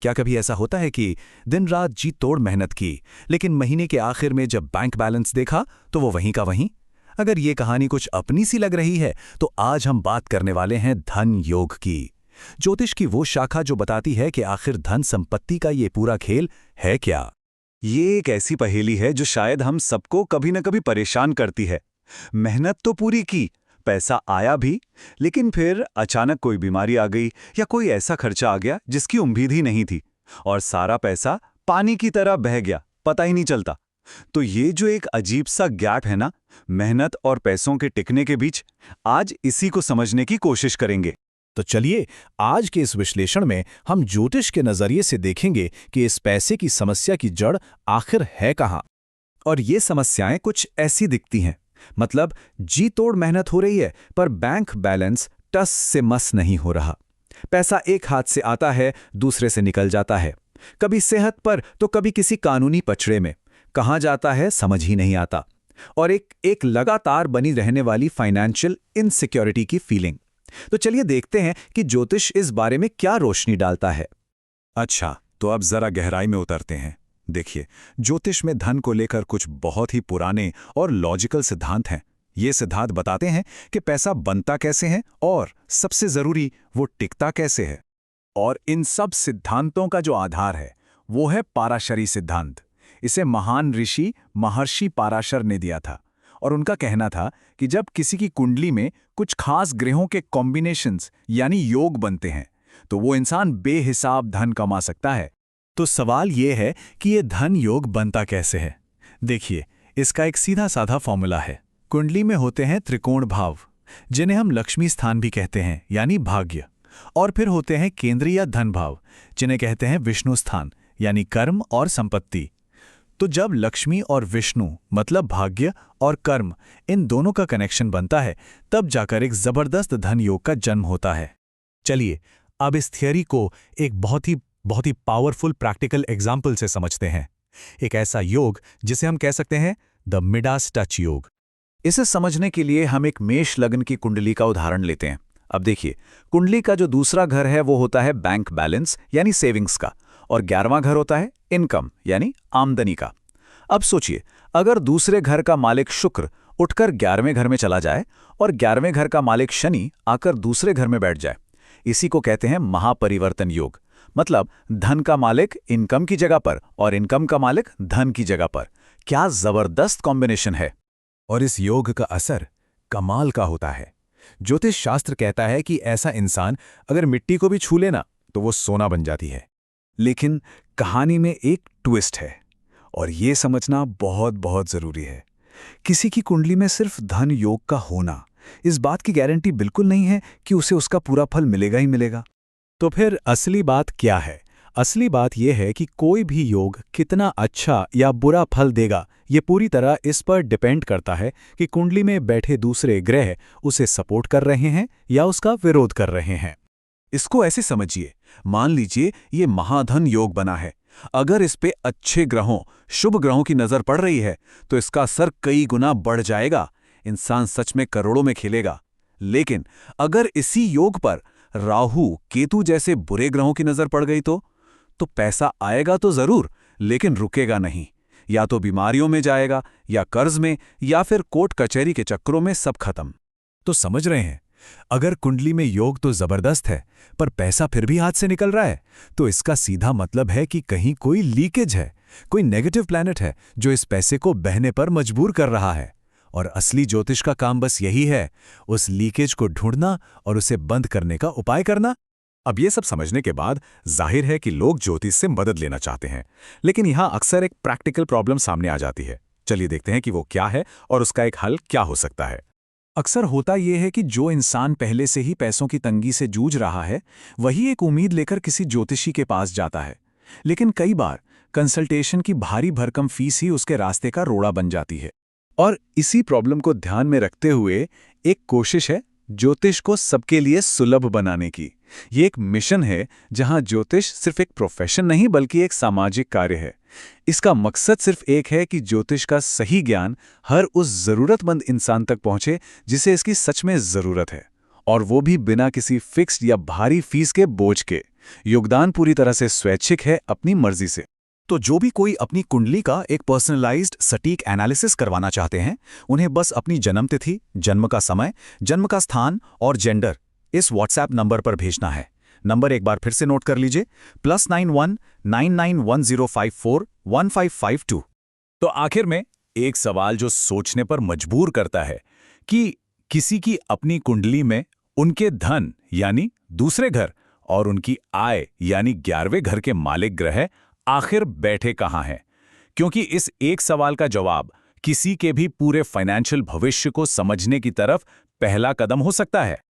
क्या कभी ऐसा होता है कि दिन रात जी तोड़ मेहनत की, लेकिन महीने के आखिर में जब बैंक बैलेंस देखा तो वो वहीं का वहीं? अगर ये कहानी कुछ अपनी सी लग रही है तो आज हम बात करने वाले हैं धन योग की। ज्योतिष की वो शाखा जो बताती है कि आखिर धन संपत्ति का ये पूरा खेल है क्या। ये एक ऐसी पहेली है जो शायद हम सबको कभी न कभी परेशान करती है। मेहनत तो पूरी की, पैसा आया भी, लेकिन फिर अचानक कोई बीमारी आ गई या कोई ऐसा खर्चा आ गया जिसकी उम्मीद ही नहीं थी, और सारा पैसा पानी की तरह बह गया, पता ही नहीं चलता। तो ये जो एक अजीब सा गैप है ना, मेहनत और पैसों के टिकने के बीच, आज इसी को समझने की कोशिश करेंगे। तो चलिए, आज के इस विश्लेषण में हम ज्योतिष के नजरिए से देखेंगे कि इस पैसे की समस्या की जड़ आखिर है कहाँ। और ये समस्याएं कुछ ऐसी दिखती हैं, मतलब जी तोड़ मेहनत हो रही है पर बैंक बैलेंस टस से मस नहीं हो रहा। पैसा एक हाथ से आता है, दूसरे से निकल जाता है, कभी सेहत पर तो कभी किसी कानूनी पचड़े में। कहाँ जाता है समझ ही नहीं आता। और एक लगातार बनी रहने वाली फाइनेंशियल इनसिक्योरिटी की फीलिंग। तो चलिए देखते हैं कि ज्योतिष इस बारे में क्या रोशनी डालता है। अच्छा, तो अब जरा गहराई में उतरते हैं। देखिए, ज्योतिष में धन को लेकर कुछ बहुत ही पुराने और लॉजिकल सिद्धांत हैं। ये सिद्धांत बताते हैं कि पैसा बनता कैसे है और सबसे जरूरी वो टिकता कैसे है। और इन सब सिद्धांतों का जो आधार है वो है पाराशरी सिद्धांत। इसे महान ऋषि महर्षि पाराशर ने दिया था, और उनका कहना था कि जब किसी की कुंडली में कुछ खास ग्रहों के कॉम्बिनेशंस यानी योग बनते हैं तो वो इंसान बेहिसाब धन कमा सकता है। तो सवाल ये है कि ये धन योग बनता कैसे है। देखिए, इसका एक सीधा साधा फॉर्मूला है। कुंडली में होते हैं त्रिकोण भाव, जिन्हें हम लक्ष्मी स्थान भी कहते हैं यानी भाग्य। और फिर होते हैं केंद्रीय या धन भाव, जिन्हें कहते हैं विष्णु स्थान यानी कर्म और संपत्ति। तो जब लक्ष्मी और विष्णु मतलब भाग्य और कर्म, इन दोनों का कनेक्शन बनता है, तब जाकर एक जबरदस्त धन योग का जन्म होता है। चलिए अब इस थियरी को एक बहुत ही पावरफुल प्रैक्टिकल एग्जाम्पल से समझते हैं। एक ऐसा योग जिसे हम कह सकते हैं द मिडास टच योग। इसे समझने के लिए हम एक मेष लग्न की कुंडली का उदाहरण लेते हैं। अब देखिए, कुंडली का जो दूसरा घर है वो होता है बैंक बैलेंस यानी सेविंग्स का, और 11वां घर होता है इनकम यानी आमदनी का। अब सोचिए, अगर दूसरे घर का मालिक शुक्र उठकर 11वें घर में चला जाए और 11वें घर का मालिक शनि आकर दूसरे घर में बैठ जाए, इसी को कहते हैं महापरिवर्तन योग। मतलब धन का मालिक इनकम की जगह पर और इनकम का मालिक धन की जगह पर। क्या जबरदस्त कॉम्बिनेशन है। और इस योग का असर कमाल का होता है। ज्योतिष शास्त्र कहता है कि ऐसा इंसान अगर मिट्टी को भी छू लेना तो वो सोना बन जाती है। लेकिन कहानी में एक ट्विस्ट है, और ये समझना बहुत बहुत जरूरी है। किसी की कुंडली में सिर्फ धन योग का होना इस बात की गारंटी बिल्कुल नहीं है कि उसे उसका पूरा फल मिलेगा ही मिलेगा। तो फिर असली बात क्या है? असली बात यह है कि कोई भी योग कितना अच्छा या बुरा फल देगा, ये पूरी तरह इस पर डिपेंड करता है कि कुंडली में बैठे दूसरे ग्रह उसे सपोर्ट कर रहे हैं या उसका विरोध कर रहे हैं। इसको ऐसे समझिए, मान लीजिए ये महाधन योग बना है। अगर इस पे अच्छे ग्रहों, शुभ ग्रहों की नजर पड़ रही है तो इसका असर कई गुना बढ़ जाएगा। इंसान सच में करोड़ों में खेलेगा। लेकिन अगर इसी योग पर राहु, केतु जैसे बुरे ग्रहों की नजर पड़ गई तो पैसा आएगा तो जरूर, लेकिन रुकेगा नहीं। या तो बीमारियों में जाएगा, या कर्ज में, या फिर कोर्ट कचहरी के चक्रों में सब खत्म। तो समझ रहे हैं, अगर कुंडली में योग तो जबरदस्त है पर पैसा फिर भी हाथ से निकल रहा है, तो इसका सीधा मतलब है कि कहीं कोई लीकेज है, कोई नेगेटिव प्लैनेट है जो इस पैसे को बहने पर मजबूर कर रहा है। और असली ज्योतिष का काम बस यही है, उस लीकेज को ढूंढना और उसे बंद करने का उपाय करना। अब ये सब समझने के बाद जाहिर है कि लोग ज्योतिष से मदद लेना चाहते हैं, लेकिन यहाँ अक्सर एक प्रैक्टिकल प्रॉब्लम सामने आ जाती है। चलिए देखते हैं कि वो क्या है और उसका एक हल क्या हो सकता है। अक्सर होता यह है कि जो इंसान पहले से ही पैसों की तंगी से जूझ रहा है, वही एक उम्मीद लेकर किसी ज्योतिषी के पास जाता है। लेकिन कई बार कंसल्टेशन की भारी भरकम फीस ही उसके रास्ते का रोड़ा बन जाती है। और इसी प्रॉब्लम को ध्यान में रखते हुए एक कोशिश है ज्योतिष को सबके लिए सुलभ बनाने की। ये एक मिशन है जहां ज्योतिष सिर्फ एक प्रोफेशन नहीं बल्कि एक सामाजिक कार्य है। इसका मकसद सिर्फ एक है कि ज्योतिष का सही ज्ञान हर उस जरूरतमंद इंसान तक पहुंचे जिसे इसकी सच में जरूरत है, और वो भी बिना किसी फिक्स्ड या भारी फीस के बोझ के। योगदान पूरी तरह से स्वैच्छिक है, अपनी मर्जी से। तो जो भी कोई अपनी कुंडली का एक पर्सनलाइज्ड सटीक एनालिसिस करवाना चाहते हैं, उन्हें बस अपनी जन्म तिथि, जन्म का समय, जन्म का स्थान और जेंडर इस व्हाट्सएप नंबर पर भेजना है। नंबर एक बार फिर से नोट कर लीजिए, +91 991054 1552। तो आखिर में एक सवाल जो सोचने पर मजबूर करता है कि किसी की अपनी कुंडली में उनके धन यानी दूसरे घर और उनकी आय यानी 11वें घर के मालिक ग्रह आखिर बैठे कहाँ हैं? क्योंकि इस एक सवाल का जवाब किसी के भी पूरे फाइनेंशियल भविष्य को समझने की तरफ पहला कदम हो सकता है।